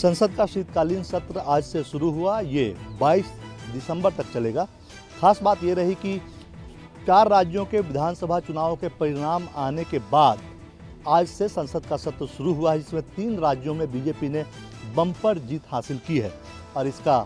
संसद का शीतकालीन सत्र आज से शुरू हुआ। ये 22 दिसंबर तक चलेगा। खास बात ये रही कि 4 राज्यों के विधानसभा चुनाव के परिणाम आने के बाद आज से संसद का सत्र शुरू हुआ है, जिसमें 3 राज्यों में बीजेपी ने बम्पर जीत हासिल की है और इसका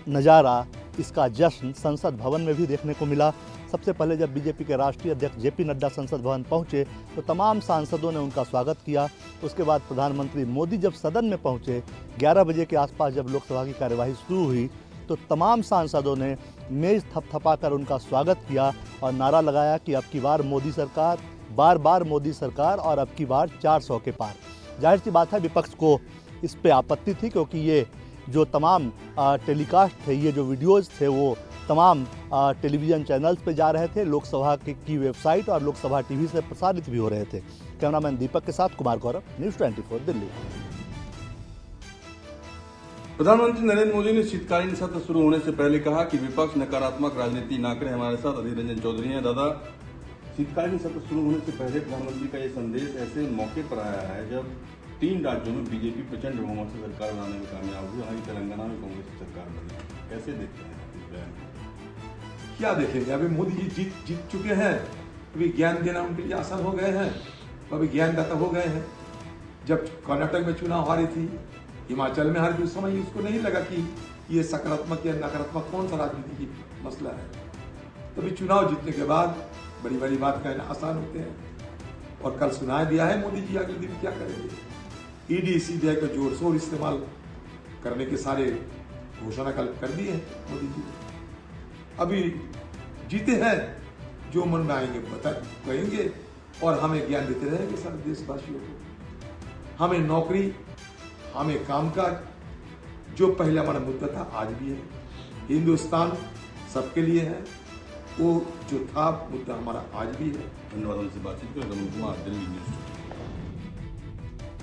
नज़ारा, इसका जश्न संसद भवन में भी देखने को मिला। सबसे पहले जब बीजेपी के राष्ट्रीय अध्यक्ष जेपी नड्डा संसद भवन पहुंचे तो तमाम सांसदों ने उनका स्वागत किया। उसके बाद प्रधानमंत्री मोदी जब सदन में पहुंचे 11 बजे के आसपास, जब लोकसभा की कार्यवाही शुरू हुई तो तमाम सांसदों ने मेज थपथपाकर उनका स्वागत किया और नारा लगाया कि अब की बार मोदी सरकार, बार बार मोदी सरकार और अब की बार 400 के पार। जाहिर सी बात है विपक्ष को इस पे आपत्ति थी, क्योंकि ये जो तमाम टेलीकास्ट थे, ये जो वीडियोज़ थे, वो तमाम टेलीविज़न चैनल्स पे जा रहे थे, लोकसभा की वेबसाइट और लोकसभा टीवी से प्रसारित भी हो रहे थे। कैमरामैन दीपक के साथ कुमार गौरव, न्यूज़ 24 दिल्ली। प्रधानमंत्री नरेंद्र मोदी ने शीतकालीन सत्र शुरू होने से पहले कहा कि विपक्ष नकारात्मक राजनीति न करे। हमारे साथ अधीर रंजन चौधरी हैं। दादा, शीतकालीन सत्र शुरू होने से पहले प्रधानमंत्री का ये संदेश ऐसे मौके पर आया है जब 3 राज्यों में बीजेपी प्रचंड बहुमत से सरकार बनाने में कामयाब हुई। हालांकि तेलंगाना में कांग्रेस की सरकार बनी। कैसे देखते हैं इस बयान को? क्या देखेंगे? अभी मोदी जी जीत चुके हैं, अभी ज्ञान देना उनके लिए आसान हो गए हैं, अभी ज्ञानदाता हो गए हैं। जब कर्नाटक में चुनाव हारी थी, हिमाचल में हारी थी, उस समय उसको नहीं लगा कि ये सकारात्मक या नकारात्मक कौन सा राजनीति की मसला है। तभी चुनाव जीतने के बाद बड़ी बड़ी बात कहना आसान होते हैं। और कल सुनाया दिया है मोदी जी अगले दिन क्या करेंगे। ईडी सीबीआई का जोर शोर इस्तेमाल करने के सारे घोषणा कर दिए हैं मोदी जी। अभी जीते हैं, जो मन में आएंगे कहेंगे और हमें ज्ञान देते रहेंगे सारे देशवासियों को। हमें नौकरी, हमें कामकाज, जो पहले हमारा मुद्दा था आज भी है। हिंदुस्तान सबके लिए है, वो जो था मुद्दा हमारा आज भी है। धन्यवाद। उनसे बातचीत करें। रमन कुमार, दिल्ली न्यूज़।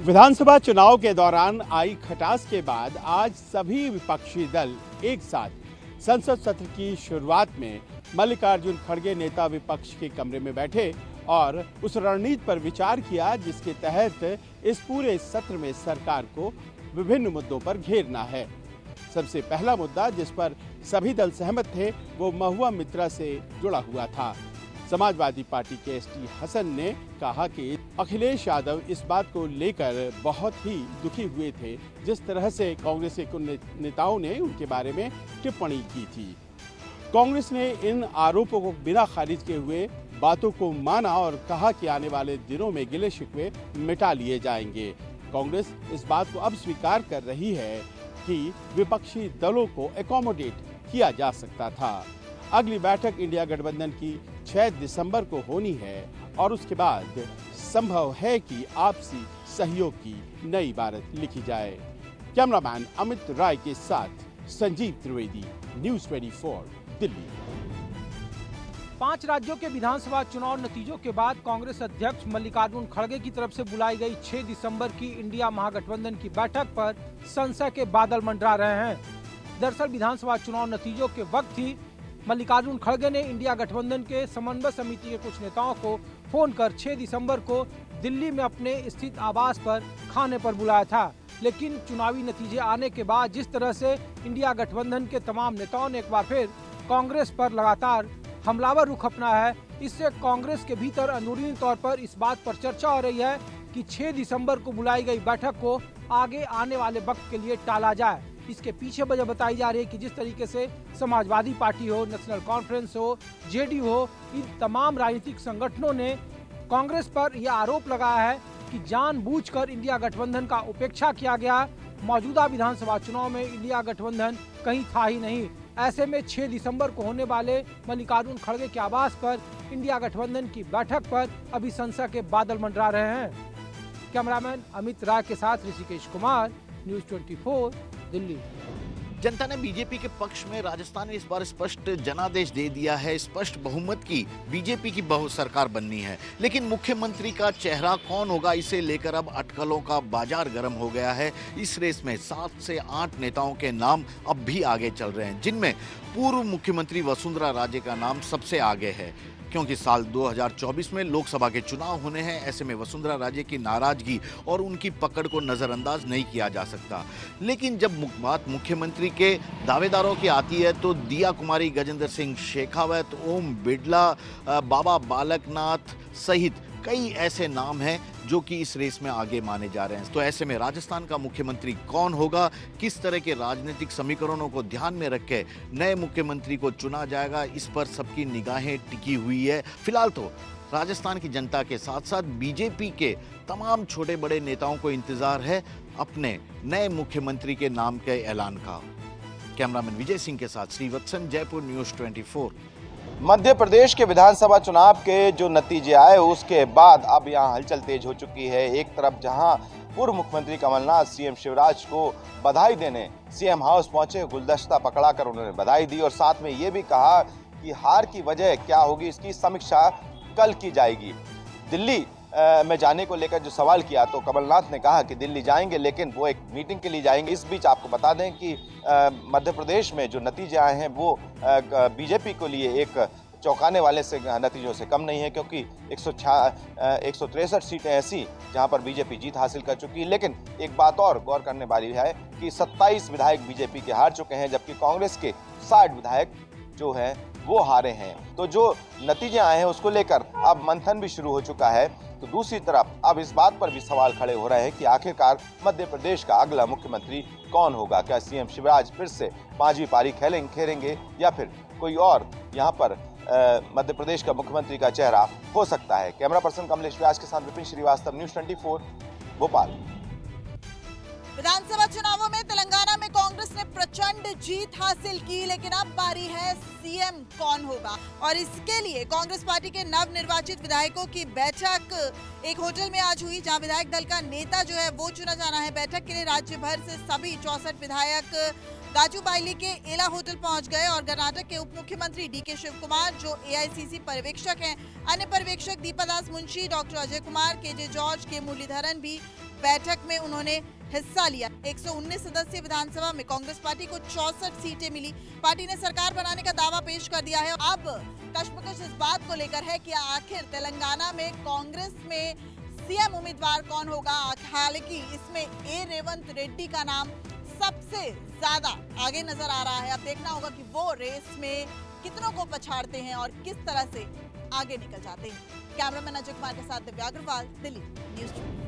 विधानसभा चुनाव के दौरान आई खटास के बाद आज सभी विपक्षी दल एक साथ संसद सत्र की शुरुआत में मल्लिकार्जुन खड़गे नेता विपक्ष के कमरे में बैठे और उस रणनीति पर विचार किया जिसके तहत इस पूरे सत्र में सरकार को विभिन्न मुद्दों पर घेरना है। सबसे पहला मुद्दा जिस पर सभी दल सहमत थे वो महुआ मित्रा से जुड़ा हुआ था। समाजवादी पार्टी के एसटी हसन ने कहा कि अखिलेश यादव इस बात को लेकर बहुत ही दुखी हुए थे जिस तरह से कांग्रेस के कुछ नेताओं ने उनके बारे में टिप्पणी की थी। कांग्रेस ने इन आरोपों को बिना खारिज किए हुए बातों को माना और कहा कि आने वाले दिनों में गिले शिकवे मिटा लिए जाएंगे। कांग्रेस इस बात को अब स्वीकार कर रही है कि विपक्षी दलों को एकोमोडेट किया जा सकता था। अगली बैठक इंडिया गठबंधन की 6 दिसंबर को होनी है और उसके बाद संभव है कि आपसी सहयोग की नई इबारत लिखी जाए। कैमरामैन अमित राय के साथ संजीव त्रिवेदी, न्यूज़ 24 दिल्ली। 5 राज्यों के विधानसभा चुनाव नतीजों के बाद कांग्रेस अध्यक्ष मल्लिकार्जुन खड़गे की तरफ से बुलाई गई 6 दिसंबर की इंडिया महागठबंधन की बैठक पर संशय के बादल मंडरा रहे हैं। दरअसल विधानसभा चुनाव नतीजों के वक्त ही मल्लिकार्जुन खड़गे ने इंडिया गठबंधन के समन्वय समिति के कुछ नेताओं को फोन कर 6 दिसंबर को दिल्ली में अपने स्थित आवास पर खाने पर बुलाया था। लेकिन चुनावी नतीजे आने के बाद जिस तरह से इंडिया गठबंधन के तमाम नेताओं ने एक बार फिर कांग्रेस पर लगातार हमलावर रुख अपनाया है, इससे कांग्रेस के भीतर अंदरूनी तौर पर इस बात पर चर्चा हो रही है कि 6 दिसंबर को बुलाई गई बैठक को आगे आने वाले वक्त के लिए टाला जाए। इसके पीछे वजह बताई जा रही है कि जिस तरीके से समाजवादी पार्टी हो, नेशनल कॉन्फ्रेंस हो, जेडीयू हो, इन तमाम राजनीतिक संगठनों ने कांग्रेस पर यह आरोप लगाया है कि जानबूझकर इंडिया गठबंधन का उपेक्षा किया गया। मौजूदा विधानसभा चुनाव में इंडिया गठबंधन कहीं था ही नहीं। ऐसे में 6 दिसंबर को होने वाले मल्लिकार्जुन खड़गे के आवास पर इंडिया गठबंधन की बैठक पर अभी संशय के बादल मंडरा रहे हैं। कैमरामैन अमित राय के साथ ऋषिकेश कुमार, न्यूज़ 24 दिल्ली। जनता ने बीजेपी के पक्ष में राजस्थान में इस बार स्पष्ट जनादेश दे दिया है। स्पष्ट बहुमत की बीजेपी की सरकार बननी है, लेकिन मुख्यमंत्री का चेहरा कौन होगा इसे लेकर अब अटकलों का बाजार गर्म हो गया है। इस रेस में 7 से 8 नेताओं के नाम अब भी आगे चल रहे हैं, जिनमें पूर्व मुख्यमंत्री वसुंधरा राजे का नाम सबसे आगे है। क्योंकि साल 2024 में लोकसभा के चुनाव होने हैं। ऐसे में वसुंधरा राजे की नाराजगी और उनकी पकड़ को नजरअंदाज नहीं किया जा सकता। लेकिन जब बात मुख्यमंत्री के दावेदारों की आती है तो दिया कुमारी, गजेंद्र सिंह शेखावत, ओम बिड़ला, बाबा बालकनाथ सहित कई ऐसे नाम हैं जो कि इस रेस में आगे माने जा रहे हैं। तो ऐसे में राजस्थान का मुख्यमंत्री कौन होगा, किस तरह के राजनीतिक समीकरणों को ध्यान में रख के नए मुख्यमंत्री को चुना जाएगा, इस पर सबकी निगाहें टिकी हुई है। फिलहाल तो राजस्थान की जनता के साथ साथ बीजेपी के तमाम छोटे बड़े नेताओं को इंतजार है अपने नए मुख्यमंत्री के नाम के ऐलान का। कैमरामैन विजय सिंह के साथ श्रीवत्सन, जयपुर न्यूज़ 24। मध्य प्रदेश के विधानसभा चुनाव के जो नतीजे आए उसके बाद अब यहाँ हलचल तेज हो चुकी है। एक तरफ जहाँ पूर्व मुख्यमंत्री कमलनाथ सीएम शिवराज को बधाई देने सीएम हाउस पहुंचे, गुलदस्ता पकड़ाकर उन्होंने बधाई दी और साथ में ये भी कहा कि हार की वजह क्या होगी इसकी समीक्षा कल की जाएगी। दिल्ली में जाने को लेकर जो सवाल किया तो कमलनाथ ने कहा कि दिल्ली जाएंगे लेकिन वो एक मीटिंग के लिए जाएंगे। इस बीच आपको बता दें कि मध्य प्रदेश में जो नतीजे आए हैं वो बीजेपी को लिए एक चौंकाने वाले से नतीजों से कम नहीं है, क्योंकि 163 सीटें ऐसी जहां पर बीजेपी जीत हासिल कर चुकी है। लेकिन एक बात और गौर करने वाली है कि 27 विधायक बीजेपी के हार चुके हैं, जबकि कांग्रेस के 60 विधायक जो हैं वो हारे हैं। तो जो नतीजे आए हैं उसको लेकर अब मंथन भी शुरू हो चुका है। तो दूसरी तरफ अब इस बात पर भी सवाल खड़े हो रहे हैं कि आखिरकार मध्य प्रदेश का अगला मुख्यमंत्री कौन होगा। क्या सीएम शिवराज फिर से 5वीं पारी खेलेंगे या फिर कोई और यहाँ पर मध्य प्रदेश का मुख्यमंत्री का चेहरा हो सकता है। कैमरा पर्सन कमलेश व्यास के साथ विपिन श्रीवास्तव, न्यूज़ 24 भोपाल। विधानसभा चुनावों में तेलंगाना में कांग्रेस ने प्रचंड जीत हासिल की, लेकिन अब बारी है सीएम कौन होगा और इसके लिए कांग्रेस पार्टी के नवनिर्वाचित विधायकों की बैठक एक होटल में आज हुई, जहां विधायक दल का नेता जो है वो चुना जाना है। बैठक के लिए राज्य भर से सभी 64 विधायक गाजूबाइली के एला होटल पहुंच गए और कर्नाटक के उप मुख्यमंत्री डीके शिव कुमार जो एआईसीसी पर्यवेक्षक हैं, अन्य पर्यवेक्षक Deepa Das Munshi, doctor Ajay Kumar, K J George, K Muraleedharan भी बैठक में उन्होंने हिस्सा लिया। 119 सदस्यीय विधानसभा में कांग्रेस पार्टी को 64 सीटें मिली। पार्टी ने सरकार बनाने का दावा पेश कर दिया है। अब कश्मकश इस बात को लेकर है कि आखिर तेलंगाना में कांग्रेस में सीएम उम्मीदवार कौन होगा। हालांकि इसमें ए रेवंत रेड्डी का नाम सबसे ज्यादा आगे नजर आ रहा है। अब देखना होगा कि वो रेस में कितनों को पछाड़ते हैं और किस तरह से आगे निकल जाते हैं। कैमरामैन अजय कुमार के साथ दिव्या अग्रवाल, दिल्ली न्यूज़ 24।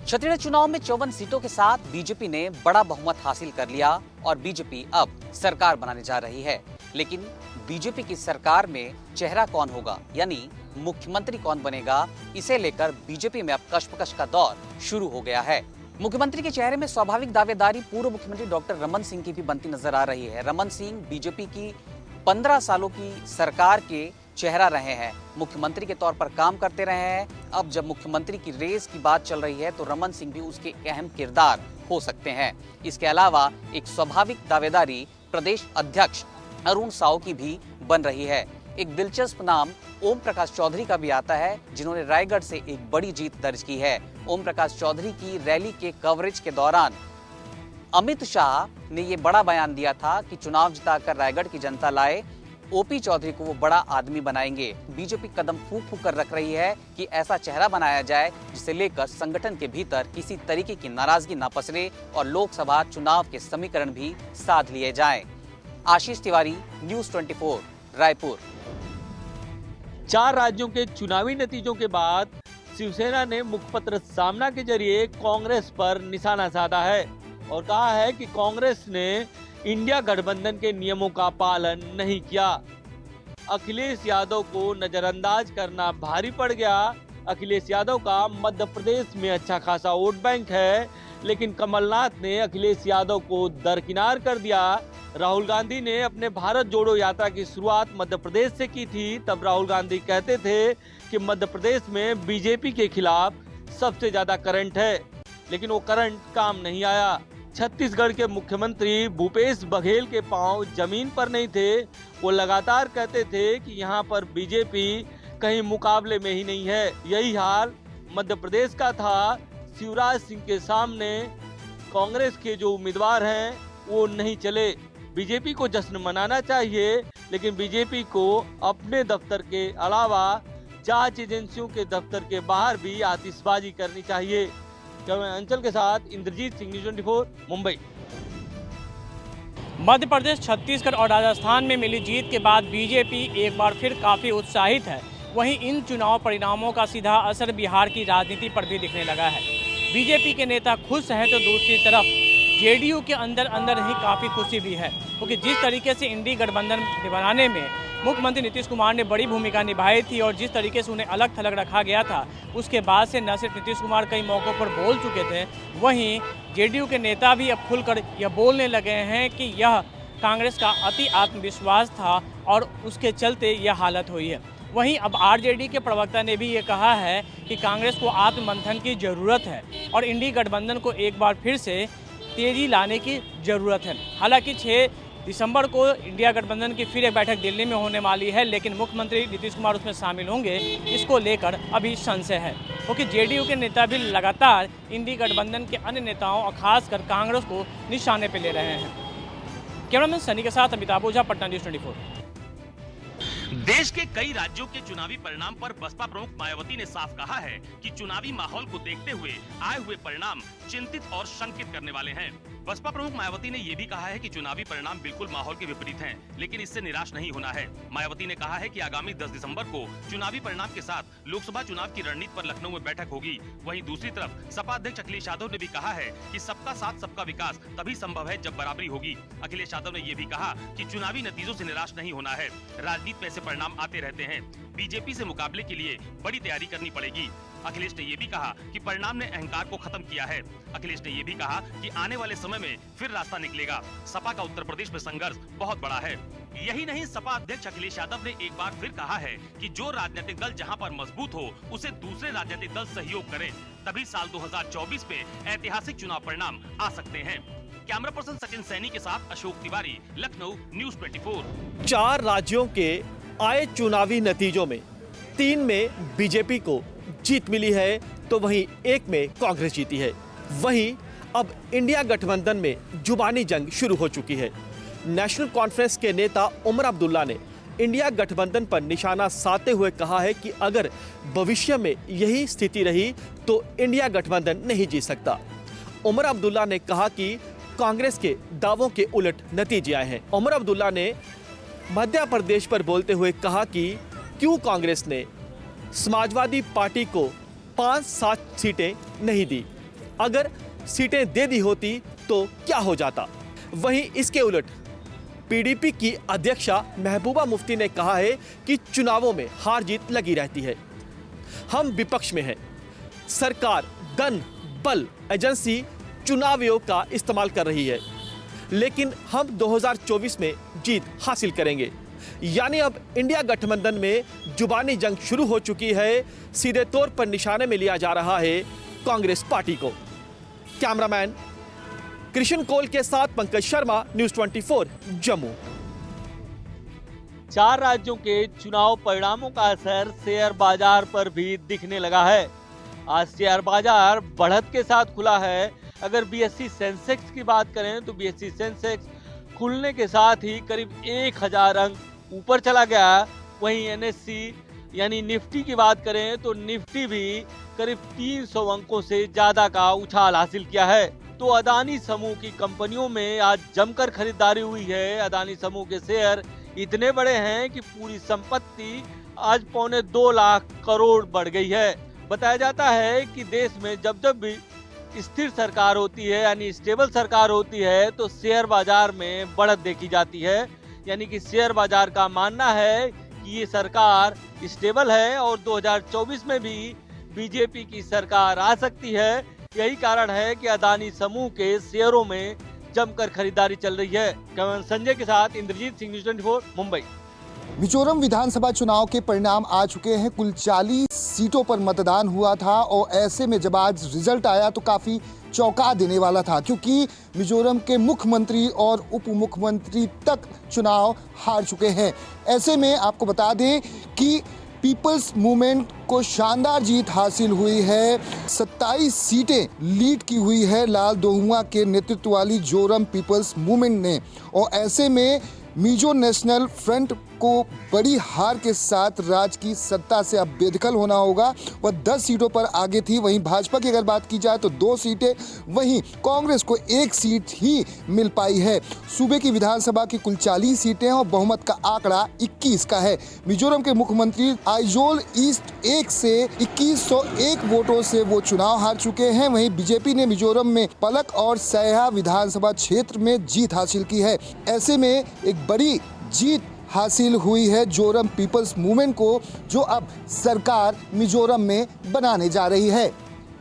छत्तीसगढ़ चुनाव में 54 सीटों के साथ बीजेपी ने बड़ा बहुमत हासिल कर लिया और बीजेपी अब सरकार बनाने जा रही है। लेकिन बीजेपी की सरकार में चेहरा कौन होगा, यानी मुख्यमंत्री कौन बनेगा, इसे लेकर बीजेपी में अब कश्मकश का दौर शुरू हो गया है। मुख्यमंत्री के चेहरे में स्वाभाविक दावेदारी पूर्व मुख्यमंत्री डॉक्टर रमन सिंह की भी बनती नजर आ रही है। रमन सिंह बीजेपी की 15 सालों की सरकार के चेहरा रहे हैं, मुख्यमंत्री के तौर पर काम करते रहे हैं। अब जब मुख्यमंत्री की रेस की बात चल रही है तो रमन सिंह भी उसके अहम किरदार हो सकते हैं। इसके अलावा एक स्वाभाविक दावेदारी प्रदेश अध्यक्ष अरुण साव की भी बन रही है। एक दिलचस्प नाम ओम प्रकाश चौधरी का भी आता है, जिन्होंने रायगढ़ से एक बड़ी जीत दर्ज की है। ओम प्रकाश चौधरी की रैली के कवरेज के दौरान अमित शाह ने ये बड़ा बयान दिया था कि चुनाव जिताकर रायगढ़ की जनता लाए, ओपी चौधरी को वो बड़ा आदमी बनाएंगे। बीजेपी कदम फूंक फूंक कर रख रही है कि ऐसा चेहरा बनाया जाए जिसे लेकर संगठन के भीतर किसी तरीके की नाराजगी न पसरे और लोकसभा चुनाव के समीकरण भी साध लिए जाएं। आशीष तिवारी, न्यूज़ 24, रायपुर। 4 राज्यों के चुनावी नतीजों के बाद शिवसेना ने मुखपत्र सामना के जरिए कांग्रेस पर निशाना साधा है और कहा है कि कांग्रेस ने इंडिया गठबंधन के नियमों का पालन नहीं किया। अखिलेश यादव को नजरअंदाज करना भारी पड़ गया। अखिलेश यादव का मध्य प्रदेश में अच्छा खासा वोट बैंक है, लेकिन कमलनाथ ने अखिलेश यादव को दरकिनार कर दिया। राहुल गांधी ने अपने भारत जोड़ो यात्रा की शुरुआत मध्य प्रदेश से की थी। तब राहुल गांधी कहते थे कि मध्य प्रदेश में बीजेपी के खिलाफ सबसे ज्यादा करंट है, लेकिन वो करंट काम नहीं आया। छत्तीसगढ़ के मुख्यमंत्री भूपेश बघेल के पांव जमीन पर नहीं थे। वो लगातार कहते थे कि यहाँ पर बीजेपी कहीं मुकाबले में ही नहीं है। यही हाल मध्य प्रदेश का था। शिवराज सिंह के सामने कांग्रेस के जो उम्मीदवार हैं वो नहीं चले। बीजेपी को जश्न मनाना चाहिए, लेकिन बीजेपी को अपने दफ्तर के अलावा जांच एजेंसियों के दफ्तर के बाहर भी आतिशबाजी करनी चाहिए। कैमरा अंचल के साथ इंद्रजीत सिंह, न्यूज़ 24, मुंबई। मध्य प्रदेश, छत्तीसगढ़ और राजस्थान में मिली जीत के बाद बीजेपी एक बार फिर काफ़ी उत्साहित है। वहीं इन चुनाव परिणामों का सीधा असर बिहार की राजनीति पर भी दिखने लगा है। बीजेपी के नेता खुश हैं तो दूसरी तरफ जेडीयू के अंदर ही काफ़ी खुशी भी है, क्योंकि जिस तरीके से इंडी गठबंधन बनाने में मुख्यमंत्री नीतीश कुमार ने बड़ी भूमिका निभाई थी और जिस तरीके से उन्हें अलग थलग रखा गया था, उसके बाद से न सिर्फ नीतीश कुमार कई मौक़ों पर बोल चुके थे, वहीं जेडीयू के नेता भी अब खुलकर यह बोलने लगे हैं कि यह कांग्रेस का अति आत्मविश्वास था और उसके चलते यह हालत हुई है। वहीं अब आरजेडी के प्रवक्ता ने भी ये कहा है कि कांग्रेस को आत्ममंथन की ज़रूरत है और इंडी गठबंधन को एक बार फिर से तेजी लाने की ज़रूरत है। हालांकि 6 दिसंबर को इंडिया गठबंधन की फिर एक बैठक दिल्ली में होने वाली है, लेकिन मुख्यमंत्री नीतीश कुमार उसमें शामिल होंगे, इसको लेकर अभी संशय है, क्योंकि जेडीयू के नेता भी लगातार इंडी गठबंधन के अन्य नेताओं और खासकर कांग्रेस को निशाने पर ले रहे हैं। कैमरामैन सनी के साथ अमिताभ ओझा, पटना न्यूज़ 24। देश के कई राज्यों के चुनावी परिणाम पर बसपा प्रमुख मायावती ने साफ कहा है कि चुनावी माहौल को देखते हुए आए हुए परिणाम चिंतित और शंकित करने वाले हैं। बसपा प्रमुख मायावती ने यह भी कहा है कि चुनावी परिणाम बिल्कुल माहौल के विपरीत हैं, लेकिन इससे निराश नहीं होना है। मायावती ने कहा है कि आगामी 10 दिसंबर को चुनावी परिणाम के साथ लोकसभा चुनाव की रणनीति पर लखनऊ में बैठक होगी। वहीं दूसरी तरफ सपा अध्यक्ष अखिलेश यादव ने भी कहा है कि सबका साथ सबका विकास तभी संभव है जब बराबरी होगी। अखिलेश यादव ने यह भी कहा कि चुनावी नतीजों से निराश नहीं होना है, राजनीति में ऐसे परिणाम आते रहते हैं, बीजेपी से मुकाबले के लिए बड़ी तैयारी करनी पड़ेगी। अखिलेश ने यह भी कहा कि परिणाम ने अहंकार को खत्म किया है। अखिलेश ने यह भी कहा कि आने वाले समय में फिर रास्ता निकलेगा। सपा का उत्तर प्रदेश में संघर्ष बहुत बड़ा है। यही नहीं, सपा अध्यक्ष अखिलेश यादव ने एक बार फिर कहा है कि जो राजनीतिक दल जहां पर मजबूत हो उसे दूसरे राजनीतिक दल सहयोग करें, तभी साल 2024 में ऐतिहासिक चुनाव परिणाम आ सकते हैं। कैमरा पर्सन सचिन सैनी के साथ अशोक तिवारी, लखनऊ, न्यूज़ 24। 4 राज्यों के आए चुनावी नतीजों में 3 में बीजेपी को जीत मिली है तो वहीं 1 में कांग्रेस जीती है। वहीं अब इंडिया गठबंधन में जुबानी जंग शुरू हो चुकी है। नेशनल कॉन्फ्रेंस के नेता उमर अब्दुल्ला ने इंडिया गठबंधन पर निशाना साधते हुए कहा है कि अगर भविष्य में यही स्थिति रही तो इंडिया गठबंधन नहीं जीत सकता। उमर अब्दुल्ला ने कहा कि कांग्रेस के दावों के उलट नतीजे आए हैं। उमर अब्दुल्ला ने मध्य प्रदेश पर बोलते हुए कहा कि क्यों कांग्रेस ने समाजवादी पार्टी को 5-7 सीटें नहीं दी, अगर सीटें दे दी होती तो क्या हो जाता। वहीं इसके उलट पीडीपी की अध्यक्षा महबूबा मुफ्ती ने कहा है कि चुनावों में हार जीत लगी रहती है। हम विपक्ष में हैं, सरकार धन बल एजेंसी चुनाव आयोग का इस्तेमाल कर रही है, लेकिन हम 2024 में जीत हासिल करेंगे। यानी अब इंडिया गठबंधन में जुबानी जंग शुरू हो चुकी है। सीधे तौर पर निशाने में लिया जा रहा है कांग्रेस पार्टी को। कैमरामैन कृष्ण कोल के साथ पंकज शर्मा, न्यूज़ 24, जम्मू। 4 राज्यों के चुनाव परिणामों का असर शेयर बाजार पर भी दिखने लगा है। आज शेयर बाजार बढ़त के साथ खुला है। अगर बीएसई सेंसेक्स की बात करें तो बीएसई सेंसेक्स खुलने के साथ ही करीब 1000 अंक ऊपर चला गया। वहीं एनएससी यानी निफ्टी की बात करें तो निफ्टी भी करीब 300 अंकों से ज्यादा का उछाल हासिल किया है। तो अदानी समूह की कंपनियों में आज जमकर खरीदारी हुई है। अदानी समूह के शेयर इतने बड़े हैं कि पूरी संपत्ति आज 2.25 लाख करोड़ बढ़ गई है। बताया जाता है कि देश में जब जब भी स्थिर सरकार होती है यानी स्टेबल सरकार होती है तो शेयर बाजार में बढ़त देखी जाती है। यानी कि शेयर बाजार का मानना है कि ये सरकार स्टेबल है और 2024 में भी बीजेपी की सरकार आ सकती है। यही कारण है कि अदानी समूह के शेयरों में जमकर खरीदारी चल रही है। कैमरामैन संजय के साथ इंद्रजीत सिंह, न्यूज़ 24, मुंबई। मिजोरम विधानसभा चुनाव के परिणाम आ चुके हैं। कुल 40 सीटों पर मतदान हुआ था और ऐसे में जब आज रिजल्ट आया तो काफी चौंका देने वाला था, क्योंकि मिजोरम के मुख्यमंत्री और उप मुख्यमंत्री तक चुनाव हार चुके हैं। ऐसे में आपको बता दें कि पीपल्स मूवमेंट को शानदार जीत हासिल हुई है। 27 सीटें लीड की हुई है लाल दोहुआ के नेतृत्व वाली जोरम पीपल्स मूवमेंट ने, और ऐसे में मिजो नेशनल फ्रंट को बड़ी हार के साथ राज्य की सत्ता से अब बेदखल होना होगा। वह 10 सीटों पर आगे थी। वहीं भाजपा की अगर बात की जाए तो 2 सीटें, वहीं कांग्रेस को 1 सीट ही मिल पाई है। सूबे की विधानसभा की कुल 40 सीटें और बहुमत का आंकड़ा 21 का है। मिजोरम के मुख्यमंत्री आइजोल ईस्ट 1 से 2101 वोटों से वो चुनाव हार चुके हैं। वहीं बीजेपी ने मिजोरम में पलक और सैहा विधानसभा क्षेत्र में जीत हासिल की है। ऐसे में एक बड़ी जीत हासिल हुई है जोरम पीपल्स मूवमेंट को, जो अब सरकार मिजोरम में बनाने जा रही है।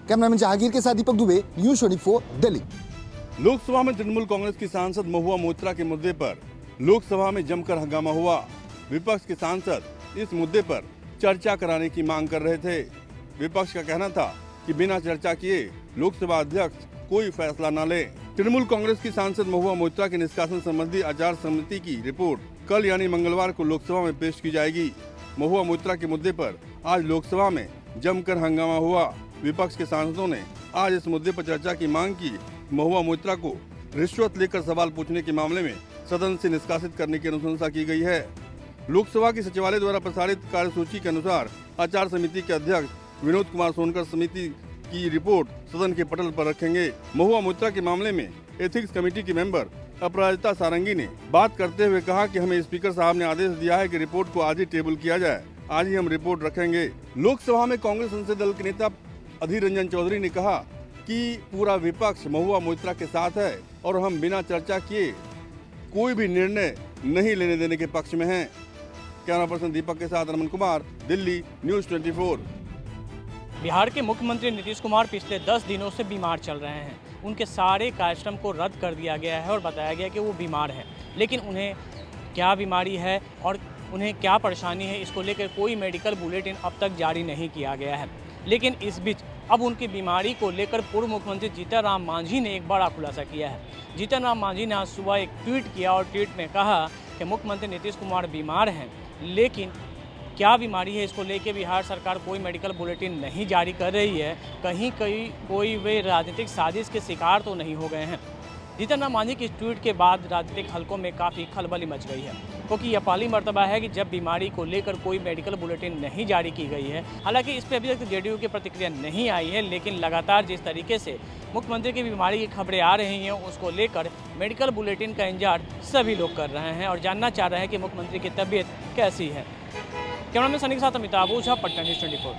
कैमरामैन जहांगीर के साथ दीपक दुबे, न्यूज़ 24 दिल्ली। लोकसभा में तृणमूल कांग्रेस की सांसद महुआ मोइत्रा के मुद्दे पर लोकसभा में जमकर हंगामा हुआ। विपक्ष के सांसद इस मुद्दे पर चर्चा कराने की मांग कर रहे थे। विपक्ष का कहना था कि बिना चर्चा किए लोकसभा अध्यक्ष कोई फैसला न ले। तृणमूल कांग्रेस की सांसद महुआ मोइत्रा के निष्कासन संबंधी आचार संहिता की रिपोर्ट कल यानी मंगलवार को लोकसभा में पेश की जाएगी। महुआ मोइत्रा के मुद्दे पर आज लोकसभा में जमकर हंगामा हुआ। विपक्ष के सांसदों ने आज इस मुद्दे पर चर्चा की मांग की। महुआ मोइत्रा को रिश्वत लेकर सवाल पूछने के मामले में सदन से निष्कासित करने की अनुशंसा की गई है। लोकसभा की सचिवालय द्वारा प्रसारित कार्यसूची के अनुसार आचार समिति के अध्यक्ष विनोद कुमार सोनकर समिति की रिपोर्ट सदन के पटल पर रखेंगे। महुआ मोइत्रा के मामले में एथिक्स कमेटी की मेंबर अपराजिता सारंगी ने बात करते हुए कहा कि हमें स्पीकर साहब ने आदेश दिया है कि रिपोर्ट को आज ही टेबल किया जाए। आज ही हम रिपोर्ट रखेंगे। लोकसभा में कांग्रेस संसदीय दल के नेता अधीर रंजन चौधरी ने कहा कि पूरा विपक्ष महुआ मोइत्रा के साथ है और हम बिना चर्चा किए कोई भी निर्णय नहीं लेने देने के पक्ष में हैं। कैमरा पर्सन दीपक के साथ रमन कुमार, दिल्ली, न्यूज़ 24। बिहार के मुख्यमंत्री नीतीश कुमार पिछले 10 दिनों से बीमार चल रहे हैं। उनके सारे कार्यक्रम को रद्द कर दिया गया है और बताया गया कि वो बीमार हैं। लेकिन उन्हें क्या बीमारी है और उन्हें क्या परेशानी है, इसको लेकर कोई मेडिकल बुलेटिन अब तक जारी नहीं किया गया है। लेकिन इस बीच अब उनकी बीमारी को लेकर पूर्व मुख्यमंत्री जीतन राम मांझी ने एक बड़ा खुलासा किया है। जीतन राम मांझी ने आज सुबह एक ट्वीट किया और ट्वीट में कहा कि मुख्यमंत्री नीतीश कुमार बीमार हैं, लेकिन क्या बीमारी है इसको लेके बिहार सरकार कोई मेडिकल बुलेटिन नहीं जारी कर रही है। कहीं कोई वे राजनीतिक साजिश के शिकार तो नहीं हो गए हैं। जीतन राम मांझी की ट्वीट के बाद राजनीतिक हलकों में काफ़ी खलबली मच गई है, क्योंकि यह पहली मर्तबा है कि जब बीमारी को लेकर कोई मेडिकल बुलेटिन नहीं जारी की गई है। हालांकि इस पर अभी तक जेडीयू की प्रतिक्रिया नहीं आई है, लेकिन लगातार जिस तरीके से मुख्यमंत्री की बीमारी की खबरें आ रही हैं उसको लेकर मेडिकल बुलेटिन का इंतजार सभी लोग कर रहे हैं और जानना चाह रहे हैं कि मुख्यमंत्री की तबीयत कैसी है। कैमरामैन सनी के साथ अमिताभ ओझा, पटना न्यूज़ 24।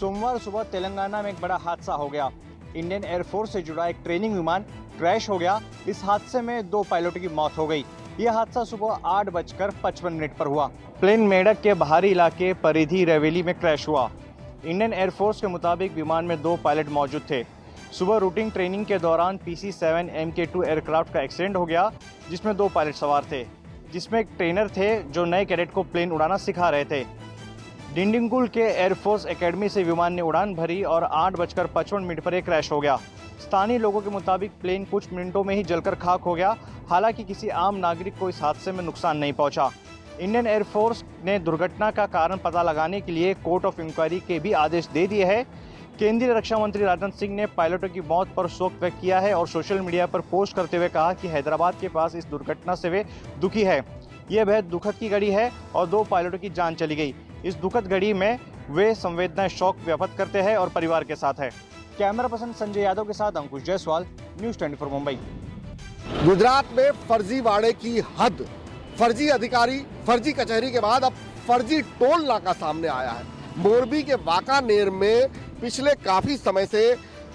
सोमवार सुबह तेलंगाना में एक बड़ा हादसा हो गया। इंडियन एयरफोर्स से जुड़ा एक ट्रेनिंग विमान क्रैश हो गया। इस हादसे में 2 पायलटों की मौत हो गई। यह हादसा सुबह 8:55 पर हुआ। प्लेन मेडक के बाहरी इलाके परिधि रेवेली में क्रैश हुआ। इंडियन एयरफोर्स के मुताबिक विमान में 2 पायलट मौजूद थे। सुबह रूटिंग ट्रेनिंग के दौरान PC-7 MK2 एयरक्राफ्ट का एक्सीडेंट हो गया, जिसमें 2 पायलट सवार थे, जिसमें एक ट्रेनर थे जो नए कैडेट को प्लेन उड़ाना सिखा रहे थे। डिंडिगुल के एयरफोर्स एकेडमी से विमान ने उड़ान भरी और 8:55 पर यह क्रैश हो गया। स्थानीय लोगों के मुताबिक प्लेन कुछ मिनटों में ही जलकर खाक हो गया। हालांकि किसी आम नागरिक को इस हादसे में नुकसान नहीं पहुंचा। इंडियन एयरफोर्स ने दुर्घटना का कारण पता लगाने के लिए कोर्ट ऑफ इंक्वायरी के भी आदेश दे दिए हैं। केंद्रीय रक्षा मंत्री राजनाथ सिंह ने पायलटों की मौत पर शोक व्यक्त किया है और सोशल मीडिया पर पोस्ट करते हुए कहा कि हैदराबाद के पास इस दुर्घटना से वे दुखी है। यह बेहद दुखद की घड़ी है और 2 पायलटों की जान चली गई। इस दुखद घड़ी में वे संवेदनाएं शोक व्यक्त करते हैं और परिवार के साथ है। कैमरा पर्सन संजय यादव के साथ अंकुश जायसवाल, न्यूज़ 24 मुंबई। गुजरात में फर्जीवाड़े की हद, फर्जी अधिकारी, फर्जी कचहरी के बाद अब फर्जी टोल नाका सामने आया है। मोरबी के वाकानेर में पिछले काफी समय से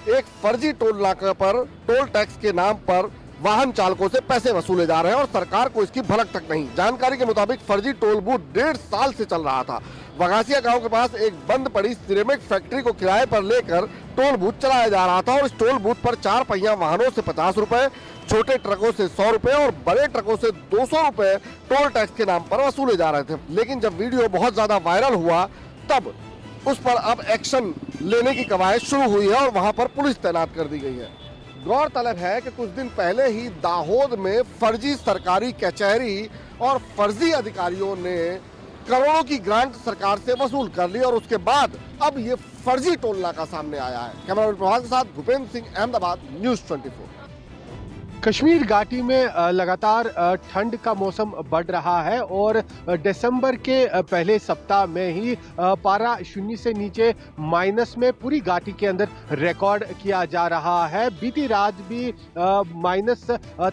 एक फर्जी टोल नाका पर टोल टैक्स के नाम पर वाहन चालकों से पैसे वसूले जा रहे हैं और सरकार को इसकी भनक तक नहीं। जानकारी के मुताबिक फर्जी टोल बूथ 1.5 साल से चल रहा था। वगासिया गांव के पास एक बंद पड़ी सिरेमिक फैक्ट्री को किराए पर लेकर टोल बूथ चलाया जा रहा था और इस टोल बूथ पर 4 पहिया वाहनों से 50 रुपए, छोटे ट्रकों से 100 रुपए और बड़े ट्रकों से 200 रुपए टोल टैक्स के नाम पर वसूले जा रहे थे। लेकिन जब वीडियो बहुत ज्यादा वायरल हुआ तब उस पर अब एक्शन लेने की कवायद शुरू हुई है और वहां पर पुलिस तैनात कर दी गई है। गौरतलब है कि कुछ दिन पहले ही दाहोद में फर्जी सरकारी कचहरी और फर्जी अधिकारियों ने करोड़ों की ग्रांट सरकार से वसूल कर ली और उसके बाद अब ये फर्जी टोल नाका सामने आया है। कैमरामैन प्रभात के साथ भूपेंद्र सिंह, अहमदाबाद, न्यूज़ 24। कश्मीर घाटी में लगातार ठंड का मौसम बढ़ रहा है और दिसंबर के पहले सप्ताह में ही पारा शून्य से नीचे माइनस में पूरी घाटी के अंदर रिकॉर्ड किया जा रहा है। बीती रात भी माइनस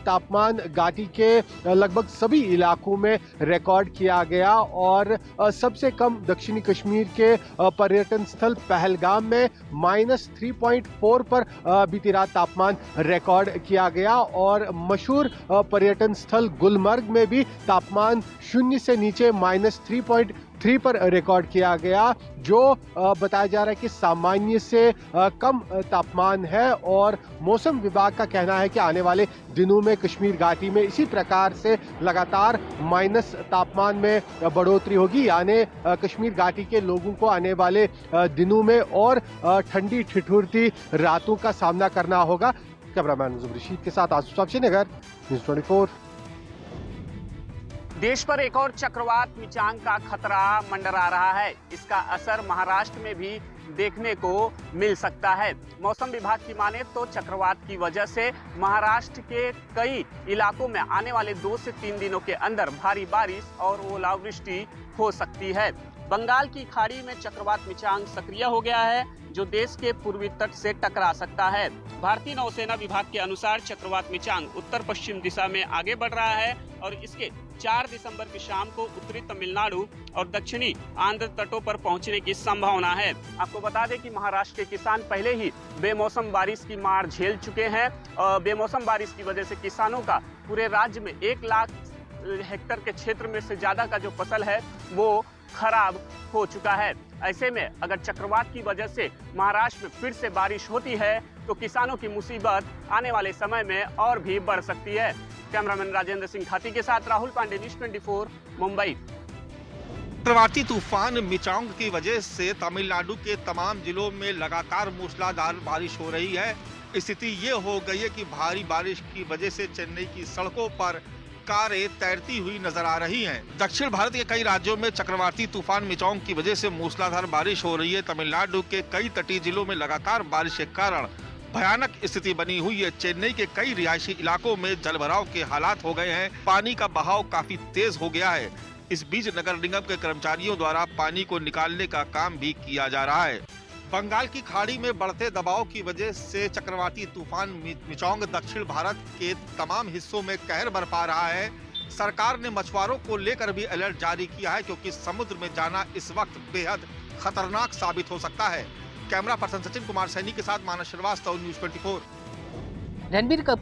तापमान घाटी के लगभग सभी इलाकों में रिकॉर्ड किया गया और सबसे कम दक्षिणी कश्मीर के पर्यटन स्थल पहलगाम में -3.4 पर बीती रात तापमान रिकॉर्ड किया गया और मशहूर पर्यटन स्थल गुलमर्ग में भी तापमान शून्य से नीचे -3.3 पर रिकॉर्ड किया गया, जो बताया जा रहा है कि सामान्य से कम तापमान है। और मौसम विभाग का कहना है कि आने वाले दिनों में कश्मीर घाटी में इसी प्रकार से लगातार माइनस तापमान में बढ़ोतरी होगी, यानी कश्मीर घाटी के लोगों को आने वाले दिनों में और ठंडी ठिठुरती रातों का सामना करना होगा। कैमरामैन रशीद के साथ आसिफ श्रीनगर, न्यूज़ 24। देश पर एक और चक्रवात मिचांग का खतरा मंडरा रहा है। इसका असर महाराष्ट्र में भी देखने को मिल सकता है। मौसम विभाग की माने तो चक्रवात की वजह से महाराष्ट्र के कई इलाकों में आने वाले 2 से 3 दिनों के अंदर भारी बारिश और ओलावृष्टि हो सकती है। बंगाल की खाड़ी में चक्रवात मिचांग सक्रिय हो गया है, जो देश के पूर्वी तट से टकरा सकता है। भारतीय नौसेना विभाग के अनुसार चक्रवात मिचांग उत्तर पश्चिम दिशा में आगे बढ़ रहा है और इसके 4 दिसंबर की शाम को उत्तरी तमिलनाडु और दक्षिणी आंध्र तटों पर पहुंचने की संभावना है। आपको बता दें कि महाराष्ट्र के किसान पहले ही बेमौसम बारिश की मार झेल चुके हैं और बेमौसम बारिश की वजह से किसानों का पूरे राज्य में 1 लाख हेक्टेयर के क्षेत्र में से ज्यादा का जो फसल है वो खराब हो चुका है। ऐसे में अगर चक्रवात की वजह से महाराष्ट्र में फिर से बारिश होती है तो किसानों की मुसीबत आने वाले समय में और भी बढ़ सकती है। कैमरामैन राजेंद्र सिंह खाती के साथ राहुल पांडे, न्यूज़ 24, मुंबई। चक्रवाती तूफान मिचांग की वजह से तमिलनाडु के तमाम जिलों में लगातार मूसलाधार बारिश हो रही है। स्थिति ये हो गई है कि भारी बारिश की वजह से चेन्नई की सड़कों पर कारें तैरती हुई नजर आ रही हैं। दक्षिण भारत के कई राज्यों में चक्रवाती तूफान मिचांग की वजह से मूसलाधार बारिश हो रही है। तमिलनाडु के कई तटीय जिलों में लगातार बारिश के कारण भयानक स्थिति बनी हुई है। चेन्नई के कई रिहायशी इलाकों में जलभराव के हालात हो गए हैं। पानी का बहाव काफी तेज हो गया है। इस बीच नगर निगम के कर्मचारियों द्वारा पानी को निकालने का काम भी किया जा रहा है। बंगाल की खाड़ी में बढ़ते दबाव की वजह से चक्रवाती तूफान मिचांग दक्षिण भारत के तमाम हिस्सों में कहर बरपा रहा है। सरकार ने मछुआरों को लेकर भी अलर्ट जारी किया है, क्योंकि समुद्र में जाना इस वक्त बेहद खतरनाक साबित हो सकता है। कैमरा पर्सन सचिन कुमार सैनी के साथ मानस श्रीवास्तव, न्यूज़ 24। रणबीर